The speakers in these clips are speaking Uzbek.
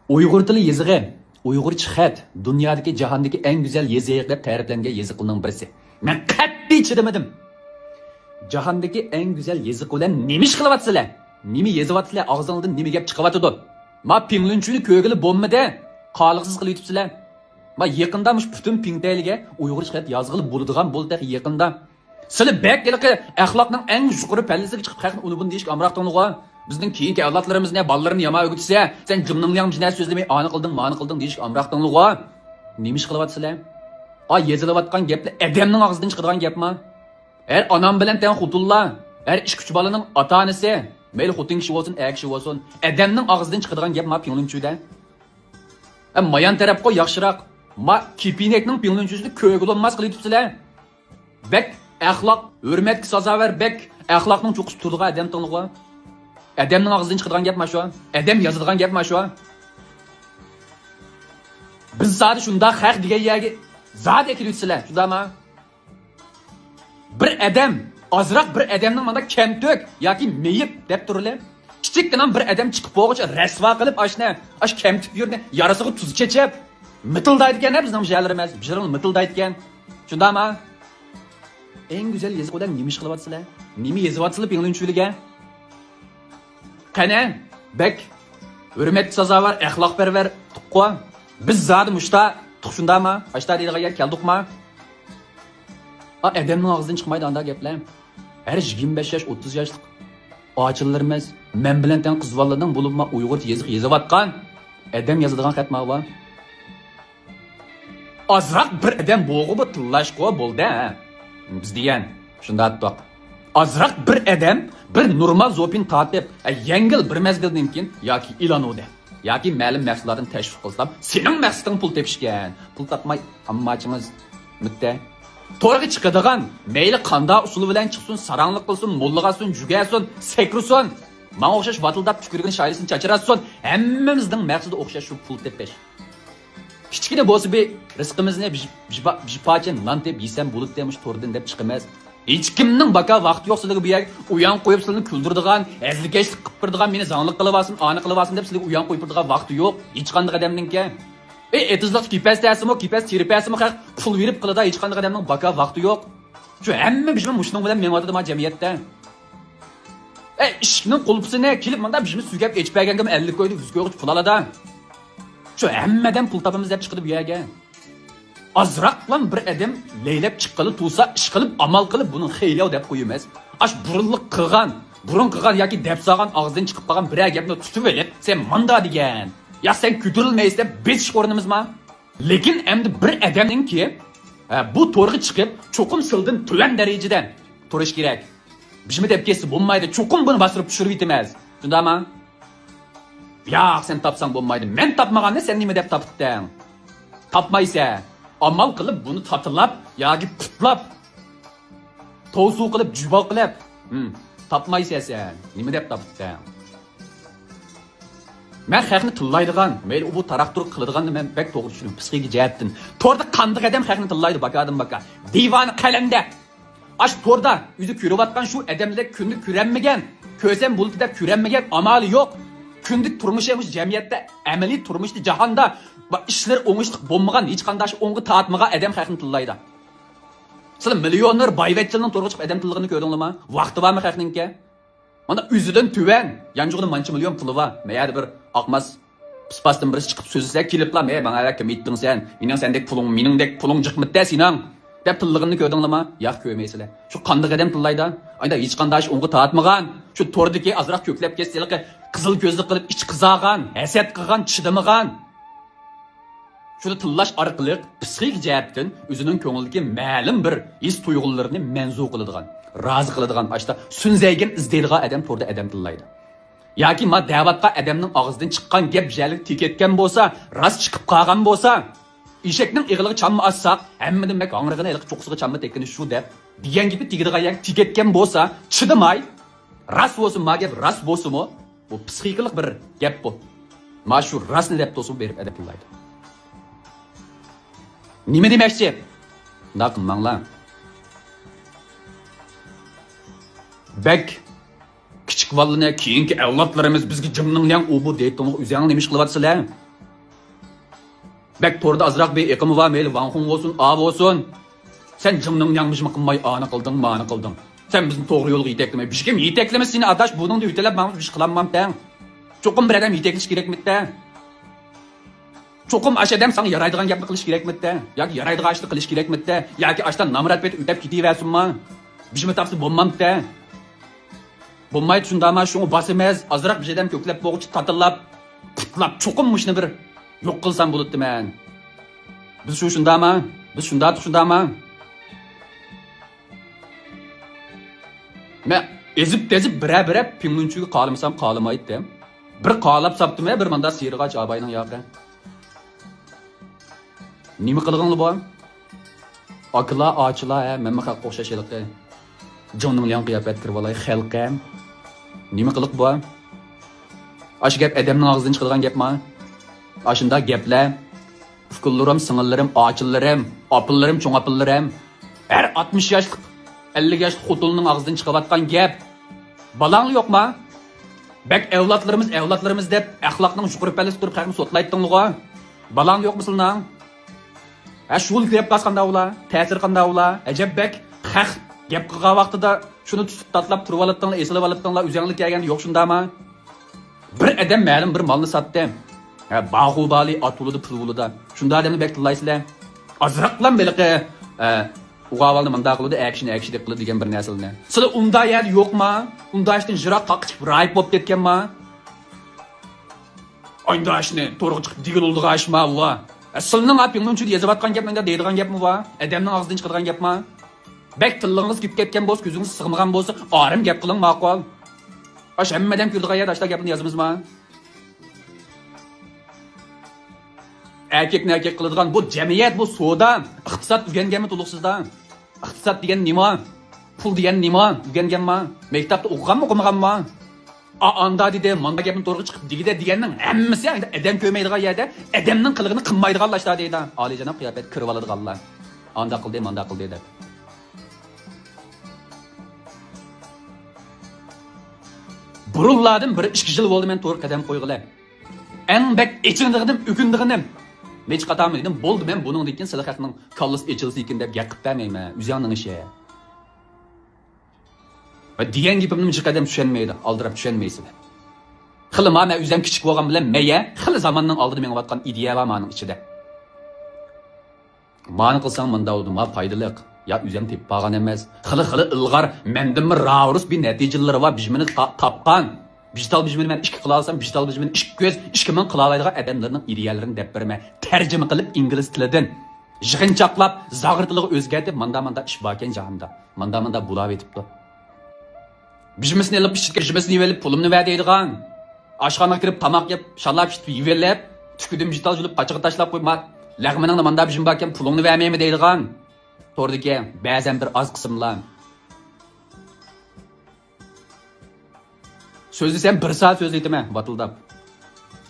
Uyg'ur tili yezig'i, Uyg'urcha xat dunyodagi jahondagi eng go'zal yezig deb ta'riflangan yeziglarning birisi. Men qat'iy chidamadim. Jahondagi eng go'zal yeziq bilan nima ish qilyapsizlar? Nima yezyapsizlar? Og'zingizdan nima gap chiqyapti? Ma pinglunchuni ko'gili bo'lmadi. Qoliqsiz qilib yutibsizlar. Ma yaqinda butun pingtayliga Uyg'urcha xat yozg'ili bo'ladigan bo'ldi yaqinda. Sizlar bek yilqi axloqning eng yuqori pallasiga chiqib qaqni uni buni deyishga amroqdinglar. Bizning keyingi avlodlarimiz ne ballarını yama ögütse, sen cımnımlayan bir şeyler sözlemey anı kıldın, manı kıldın deyişik amraqdınlığa. Neymiş kılıvatsılar? Ay yezilevatkan geple edemnin ağzından çıkıdığan gep ma? Eğer anam bilen ten xutulla, eğer iş küçü balının ata-anısı, meyli xutun kişi olsun, kişi olsun, edemnin ağzından çıkıdığan gep ma pinglünçüde. Mayan taraf koy yakşırak, ma kipineknin pinglünçüsünü köygül olmaz kılıtıpsılar. Bek, əxlaq, hürmetki sazaver bek, əxlaqның çok tutuğa edem tanlığa. Adamning og'zidan chiqadigan gap mana shu. Adam yozadigan gap mana shu. Biz zodi shunda haq degan yerga zodi kelibsizlar, shundami? Bir adam, ozroq bir odamning mana kamtok yoki meyib deb turlar. Kichikgina bir odam chiqib bo'g'icha rasvo qilib ashna, ash kamtok yurni yarasiga tuz chechib, mitildaydi ekan bizning shaharlarimiz, bijiril mitildaydi ekan. Shundami? Eng go'zal yeziq bilan nima ish qilyapsizlar? Nima yezyapsizlar pinglunchuliga? Qani, bek, hürmet sazavar, axloqparvar, tuqqo. Biz zodi mushta tuqshundami? Ashta deydigan yer keldikmi? Adamning og'zidan chiqmaydi anda gaplar. Har 25 yosh, 30 yoshlik ochillarimiz men bilan tan qizvallarning bo'libma Uyg'ur yeziq yezyapkan. Adam yozadigan xatma bor. Azroq bir odam bo'g'ib tillashqo bo'ldi. Biz degan shunda aytdik. Azroq bir odam bir normal zopin tatib, yengil bir mezgildan keyin yoki ilanode, yoki ma'lum mahsulotlarni tashviq qilsam, sening maqsading pul tepishgan. Pul topmay ammachingiz mutta. To'g'ri chiqadigan, mayli qanday usuli bilan chiqsin, saranglik qilsin, mo'llag'asin, jugasin, sekrusin. Men o'xshash vatildab tukurgan shoirisini chachirasin, hammamizning maqsadi o'xshash shu pul tepish. Kichkina bo'lsa be rizqimizni bipacha non deb yesam bo'lib demiş to'rdan deb chiqamiz. Hech kimning baka vaqti yo'q sizlarga bu yerga uyan qo'yib sizlarni kuldirdigan, azlikashlik qilib turdigan, meni zanglik qilib olsin, ani qilib olsin deb sizlarga uyan qo'yib turdigan vaqti yo'q. Hech qanday odamningki. Etizlik kipas tasimi, kipas terapiyasimi haq pul berib qiladi, hech qanday odamning baka vaqti yo'q. Shu hamma bizning mushning bilan menotida ma jamiyatda. Ishning qulpsini kelib menda bizni sugab echpaganga 50 qo'ydi, 100 qo'yib pul oladi. Shu hammadan pul topamiz deb chiqdi bu yerga. Azroq bilan bir odam leylab chiqqali tursa, ish qilib, amal qilib buni xeyliyo deb qo'yamiz. Ash burunliq qilgan, burun qilgan yoki deb solgan og'zidan chiqib qolgan bir gapni tutib olib, sen manda degan. Ya sen kuturilmaysiz deb besish o'rnimizmi? Lekin endi bir odamningki, bu to'g'ri chiqib, cho'qim sildan tuvan darajadan turish kerak. Bizmi deb kelsa bo'lmaydi, cho'qim buni bostirib tushirib yetamiz. Shundami? Yo'q, sen topsang bo'lmaydi. Men topmaganda sen nima deb topding? Topmaysa amal qilib buni tatilab yoki putlab to'su qilib jubo qilib topmaysan sen nima deb topding? Men haqni tillaydigan, mayli u bu taraqtur qiladiganni men bek to'g'ri tushunaman psixik jihatdan. To'rda qanday odam haqni tillaydi bakadim baka. Divani qalamda. Ash to'rda o'zi ko'rayotgan shu odamlar kunni ko'ranmagan, ko'rsam bo'ldi deb ko'ranmagan amali yo'q. Kunlik turmushimiz jamiyatda, amaliy turmushda jahonda ishlar o'ngishliq bo'lmagan, hech qanday o'ng'i tatmagan odam haqni tillaydi. Sizlar millionlar boyvachchilarning to'g'ri chiqib odam tilligini ko'rdinglarmi? Vaqti bormi haqninki? Mana o'zidan tuvan, yanjug'ida mancha million puli bor. Mayada bir oqmas pispasdan birisi chiqib so'zlasa, keliblar, "Ey, bana kim aytding sen? Mening sendek puling, meningdek puling jiqmitda sening." deb tilligini ko'rdinglarmi? Yo'q, ko'rmaysizlar. Shu qanday odam tillaydi? Ayda hech qanday o'ng'i tatmagan, shu to'rdagi azroq ko'klab ketsalar, qizil ko'zli qilib ich qizag'an, hasad qilgan, chidamagan. Shuni tillash orqali psixik jihatdan o'zining ko'nglidagi ma'lum bir his tuyg'ularini manzu qiladigan, rozi qiladigan, ashta sunzaygan izdaydigan odam to'rda odam tillaydi. Yoki ma da'vatga odamning og'zidan chiqqan gap jalik teketgan bo'lsa, rost chiqib qolgan bo'lsa, eshakning ig'lig'i chamma assaq, hammadan mak angrig'ini iliq cho'qsiga chamma tekini shu deb degan gibi tegadigan yak teketgan bo'lsa, chidamay, rost bo'lsin, ma gap rost bo'lsinmi? Bu psixiklik bir gap bu. Ma shu rostni deb to'sib berib odam tillaydi. Nima demoqchi? Naq manglar. Bek kichik vallini keyingi avlodlarimiz bizga jimninglang u bu deytding o'zing nima ish qilyapsizlar? Bek torda azrak bir ekimi var meyli Vanhung olsun, av olsun. Sen cımның yanmışımı kılmayı anı kıldın, manı kıldın. Sen bizim doğru yolu yetekleme. Bir kim yeteklemez seni adaş bunun da ütelep bağımız bir şey kılanmam den. Çokum bir adam yetekliş gerekmedi de. Çokum aş adam sana yaraydıgan yapını kılış gerekmedi de. Yaki yaraydıgan açlı kılış gerekmedi de. Yaki açtan namırat beti ütep gidiversin ma. Bir şey mi tapsı bulmam de. Bulmayı tüşünde ama şunu basemez. Azırak bir adam köklep boğuç tatırlap. Pıtlap çokummuş ne bir. Yok kılsam buluttu men. Biz şu şunda ama. Biz şunda ama. Men ezip tezip bire pingunçuyu kalımsam kalımaydı dem. Bir kalap saptım ya bir manda sıyırgaç abayının yağı. Nimi kılgınlı bu? Akıla açıla men makak qo'shashiliqi. Jonning bilan qiyofat kirib olay xalqam. Nima qiliq bu? Ash gap adamning og'zidan chiqadigan gapmi? Ashunda gaplar ukullarim, singillarim, ochillarim, opillarim, cho'ng opillarim her 60 yoshlik 50 yoshlik xotinning og'zidan chiqayotgan gap. Balang yo'qmi? Bak avlodlarimiz deb axloqning shuqur palasi turib qaqni sotlaytdingmi? Balang yo'qmi sizning? Ha şul gap qasqanda ular, ta'sir qanda ular. Ajab bak haq gap qilgan vaqtida shuni tutib tatlab turib olatdinglar, eslab olatdinglar, o'zinglik kelganda yo'q shundami? Bir adam ma'lum bir molni sotdi. Ha bag'ubali atulida pulida. Shunda odamni bak tillaysizlar. Azraqlan beliqi uğavalni manda qildi, action deb qildi degan bir narsalarni. Sizlar unda yer yo'qmi? Unda ishdan jiroq qaqib rayib bo'lib ketganmi? Unda ishni to'g'ri chiqib digil oldiga ashma ular. Sizning apingning uchun yozyapgan gapingda deydigan gapmi bor? Adamning og'zidan chiqadigan gapmi? Bek tillingiz kuyib ketgan bo'lsa, ko'zingiz sig'magan bo'lsa, orim gap qiling ma'qul. Ash hammadan kuldigan yer ashta gapni yozmizmi? Erkekni erkek qiladigan bu jamiyat, bu savdo, iqtisod o'rganganmi to'liqsizda? Iqtisod degan nima? Pul degan nima? O'rganganmi? Maktabda o'qiganmi? Anda dedi, manda gapni to'g'ri chiqib digida deganning hammasi adam ko'maydigan yerda adamning qilig'ini qilmaydiganlar deydi. Oliyjanob qiyofat kirib oladiganlar. Anda qildi, manda qildi deb. Burunlardan bir 2 yil bo'ldi men to'g'ri qadam qo'yg'ilay. Eng bak echindig'im, o'kindig'im. Nech qatam dedim, bo'ldi men buning dekin silahaqning kallas echilsa ekan deb gap qilmayman. O'zingning ishi. Va degan gapimni hech qadam tushunmaydi, aldirab tushunmaysizlar. Xili men o'zim kichik bo'lgan bilan meya, xili zamonning oldida menga vatgan ideya va mening ichida. Mani qilsang menda bo'ldi, ma foydaliq. Ya o'zim tep bag'an emas. Xili ilg'ar mendim ravrus bir natijalari va bijmini topgan. Bijital bijmini men ishga qila olsam, bijital bijmini ish ko'z, ishga men qila oladigan odamlarning ideyalarini deb berma. Tarjima qilib ingliz tilidan yig'inchoqlab, zag'ir tiliga o'zgartib, manda ish bor ekan jahonda. Manda bulab etibdi. Bijmisini alıp pişitke, bijmisini verip pulumni verdiydigan. Aşxanaga kirib tamoq yeb, shalab pişitib yivelib, tüküdüm jital julib qachiga tashlab qo'yma. Lag'mining manda bijim borkan pulingni vermaymi deydigan. To'g'ridiki, ba'zan bir oz qismlar. So'zni sen 1 soat so'z aytma, vatildab.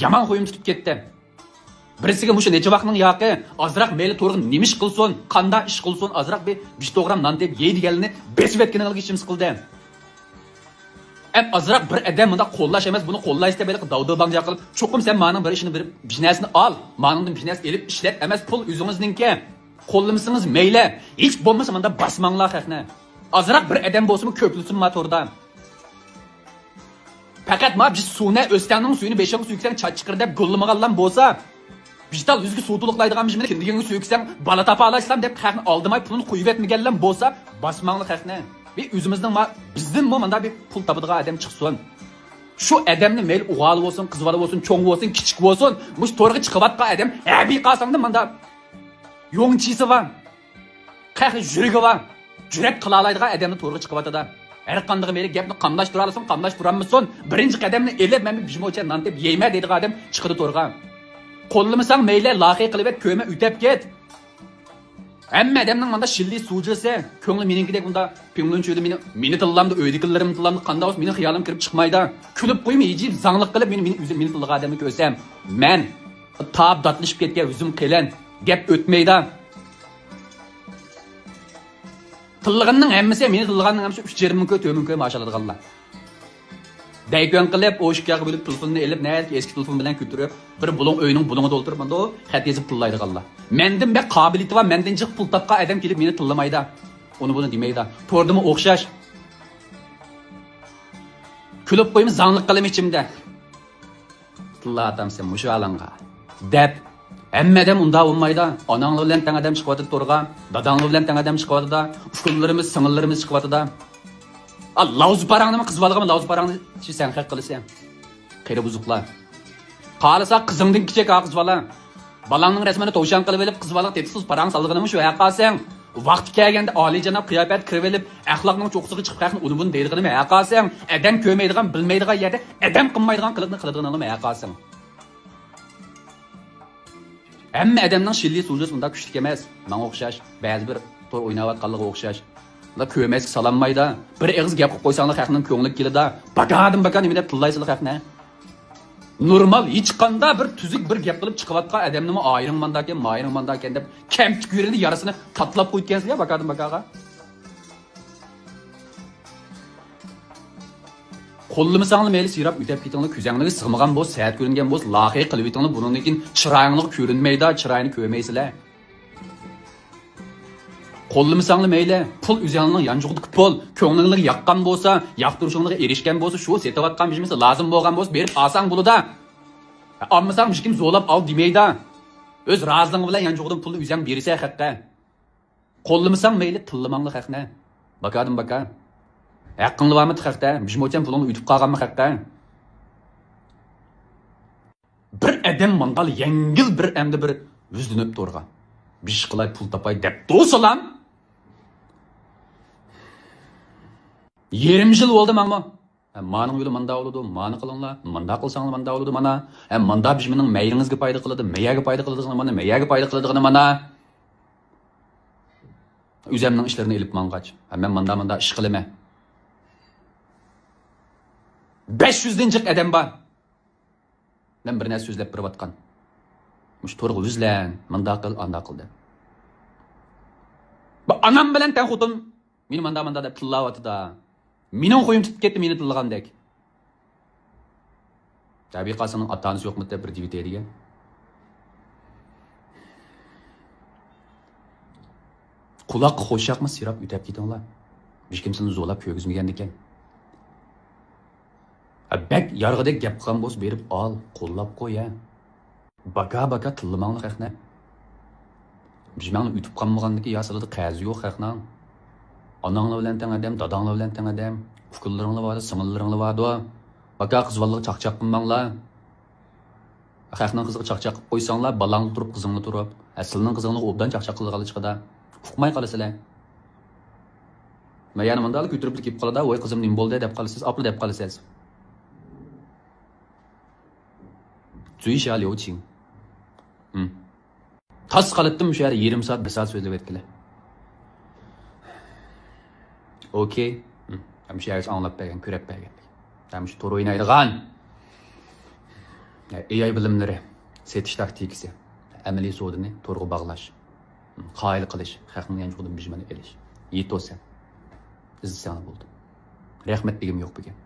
Yomon qo'yim tutib ketdi. Birisiga mushu necha vaqtning yoqi, azroq meyli to'g'ri nima ish qilsin, qanday ish qilsin, azroq bir 5 to'g'ram non deb yeydiganini besib etganingga ishim siqildi. Azraq bir adam bunda qo'llash emas, buni qo'llash deb davdo bangja qilib, cho'qim sen mening bir ishini berib, biznesini ol. Meningdan biznes elib ishlat emas, pul o'zingizningki. Qo'llamsangiz mayli, hech bo'lmasa menda basmanglar haqni. Azraq bir adam bo'lsa-mu ko'pilsin motorda. Faqat ma biz suvni o'stanning suyini 5 suyksan chachqir deb go'llamaganlar bo'lsa, bijdal yuzga suv to'liqlaydigan bizmini kimdiganga suyksan, bala topa olasam deb haqni oldimay pulni qo'yib etmaganlar bo'lsa, basmanglar haqni. Bir o'zimizning bizning manda bir pul topadigan odam chiqsin. Shu odamni meyl o'g'il bo'lsin, qiz bola bo'lsin, cho'ng bo'lsin, kichik bo'lsin, mush to'rga chiqayotgan odam, abi qasangda manda yo'ngchisi va qaqi yurigi va jurat qila oladigan odamni to'rga chiqayotadi. Har qanday meyl gapni qamlashtirib olasan, qamlashtiramizsan, birinchi qadamni elib men bijmocha non deb yeyma deydigan odam chiqadi to'rga. Qo'llamasang meyli loyiha qilib et, ko'ma ütep ket. Hamma adamning manda shilli suvjisi, ko'ngli meningidek bunda pinglincho'ydi meni tillamda o'ydikillarim tillamda qanday bo'lsa mening xiyolim kirib chiqmaydi. Kulib qo'yma, yejib zanglik qilib meni tilga odamni ko'rsam, men tab datlashib ketgan o'zim qilan, gap o'tmaydi. Tillig'imning hammasi meni tillig'imning hammasi 3,5 ming ko'y, 4 ming ko'y maash oladiganlar. Daykön qilib, o'shqaga bo'lib telefonni elib, eski telefon bilan ko'tarib, bir bulun o'yining bulunida o'tirib, manda o xat yozib tillaydiganlar. Mendan bek qobiliyati va mendan jiq pul topgan odam kelib meni tillamaydi. Uni buni demaydi. To'rdimi o'xshash. Kulib qo'yim zanglik qilim ichimda. Tilla atam sen mushu alanga. Deb hammadan unda olmaydi. Onanglar bilan tang odam chiqyapti to'rga, dadanglar bilan tang odam chiqyapti. Ukullarimiz, singillarimiz chiqyapti. Lavuz parangni qiz balag'imi lavuz parangni sen haq qilasan. Qeyri buzuqlar. Qalasa qizingdan kichik qiz bola. Balangning rasmini tovshan qilib olib qiz bola tepsiz parang salganimi shu haqasan. Vaqti kelganda oliyjanob qiyofat kirib olib, axloqning cho'qsiga chiqib qaqni uni buni deydiganimi haqasan. Adam ko'maydigan, bilmaydigan yerda adam qilmaydigan qiliqni qiladiganimi haqasan. Hamma odamning shilli so'zi unda kuchli emas. Men o'xshash, ba'zi bir to'y o'ynayotganligiga o'xshash. La köməs salanmayda. Bir ağız gap qo'ysanglar xalqning ko'ngli keladi. Bakadim nima deb tillaysizlar xalqni. Normal hech qanda bir tuzuk bir gap qilib chiqayotgan odamni ayring mandakan, mayring mandakan deb kamtik yurini yarasini tatlab qo'ygansizlar bakadim bakaga. Qo'llimisanglar mayli sirab o'tib ketinglar, ko'zinglarga sig'magan bo'z, saat ko'ringan bo'z, lahiy qilib etinglar, bundan keyin chiroyinglar ko'rinmaydi, chiroyini ko'rmaysizlar. Qo'llimisanglar mayli, pul o'zingizning yanjug'idagi pul, ko'nglingizga yaqqan bo'lsa, yoqtirishingizga erishgan bo'lsa, shu setayotgan bizimizga lozim bo'lgan bo'lsa, berib olsang bo'ladi. Olmasang hech kim zo'lab ol demaydi. O'z roziligi bilan yanjug'idan pulni o'zing bersa haqqa. Qo'llimisang mayli, tillamanglar haqni. Bakadim baka. Haqqingni bormi haqda? Bizmo'chan pulni uyutib qolganmi haqqa? Bir odam mangal yengil bir endi bir yuzlanib turgan. Bir qilay pul topay deb do'salam. 20 yil bo'ldi menga. Mening yo'lim manda bo'ldi, meni qilinglar, manda qilsanglar manda bo'ldi mana. Manda biz mening mayringizga foyda qiladi, mayaga foyda qiladi, mana mayaga foyda qiladi mana. O'zimning ishlarini elib mangach. Men manda ish qilaman. 500 dan jiq odam bor. Men bir narsa so'zlab turayotgan. Mush to'g'ri o'zlan, manda qil, anda qil deb. Bu anam bilan tan xotin meni manda deb tillayotdi. Mening qo'yim tutib ketdi meni tillagandek. Tabiiy qasının ota-onasi yo'qmi deb bir divit edigan. Quloq qo'shaqmi sirab o'tib ketinglar. Hech kim sizni zo'lab ko'rgizmagan ekan. Bak yarg'idek gap qilgan bo'lsa berib ol, qo'llab qo'y-a. Baka tillamanglar haqni. Bizmangni o'tib qolmagandiki yasalida qazi yo'q haqning. Onanglar bilan tang odam, dadanglar bilan tang odam, ukullaringlar bor, singillaringlar bor. Baka qizvalliq chaqchaq qilmanglar. Haqning qiziga chaqchaq qilib qo'ysanglar, balangni turib, qizingni turib, aslning qizingni obdan chaqchaq qilgani chiqadi. Uqmay qolasizlar. Men yana mundalik o'tirib kelib qoladi, "Voy qizim nim bo'ldi" deb qolasiz, "Apli" deb qolasiz. 注意下流情。Tas qalıttım şu yere 20 saat 1 saat sözlü etkili. Okey. Hem şu yere anlap bergen, körep bergen. Hem şu toru oynaydıgan. AI bilimleri, setiş taktikisi, ameliy so'dini to'g'ri bağlash, qoyil qilish, haqning yanjug'idan bijmani elish. Yet olsa, izlsani bo'ldi. Rahmat degim yo'q bugun.